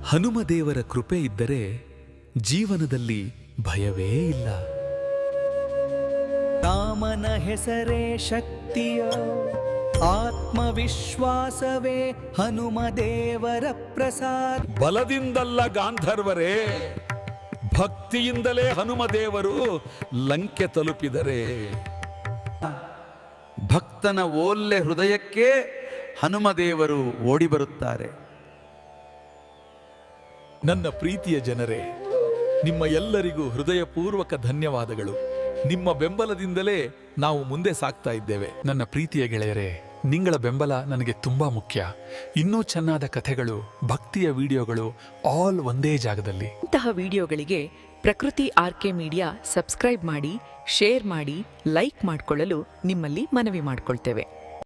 ಹನುಮದೇವರ ಕೃಪೆ ಇದ್ದರೆ ಜೀವನದಲ್ಲಿ ಭಯವೇ ಇಲ್ಲ. ರಾಮನ ಹೆಸರೇ ಶಕ್ತಿಯ, ಆತ್ಮವಿಶ್ವಾಸವೇ ಹನುಮದೇವರ ಪ್ರಸಾದ. ಬಲದಿಂದಲ್ಲ ಗಾಂಧರ್ವರೇ, ಭಕ್ತಿಯಿಂದಲೇ ಹನುಮದೇವರು ಲಂಕೆ ತಲುಪಿದರೆ. ಭಕ್ತನ ಓಲ್ಲೆ ಹೃದಯಕ್ಕೆ ಹನುಮದೇವರು ಓಡಿ ಬರುತ್ತಾರೆ. ನನ್ನ ಪ್ರೀತಿಯ ಜನರೇ, ನಿಮ್ಮ ಎಲ್ಲರಿಗೂ ಹೃದಯಪೂರ್ವಕ ಧನ್ಯವಾದಗಳು. ನಿಮ್ಮ ಬೆಂಬಲದಿಂದಲೇ ನಾವು ಮುಂದೆ ಸಾಗ್ತಾ ಇದ್ದೇವೆ. ನನ್ನ ಪ್ರೀತಿಯ ಗೆಳೆಯರೇ, ನಿಂಗಳ ಬೆಂಬಲ ನನಗೆ ತುಂಬಾ ಮುಖ್ಯ. ಇನ್ನೂ ಚೆನ್ನಾದ ಕಥೆಗಳು, ಭಕ್ತಿಯ ವಿಡಿಯೋಗಳು ಆಲ್ ಒಂದೇ ಜಾಗದಲ್ಲಿ. ಇಂತಹ ವಿಡಿಯೋಗಳಿಗೆ ಪ್ರಕೃತಿ ಆರ್ಕೆ ಮೀಡಿಯಾ ಸಬ್ಸ್ಕ್ರೈಬ್ ಮಾಡಿ, ಶೇರ್ ಮಾಡಿ, ಲೈಕ್ ಮಾಡಿಕೊಳ್ಳಲು ನಿಮ್ಮಲ್ಲಿ ಮನವಿ ಮಾಡಿಕೊಳ್ತೇವೆ.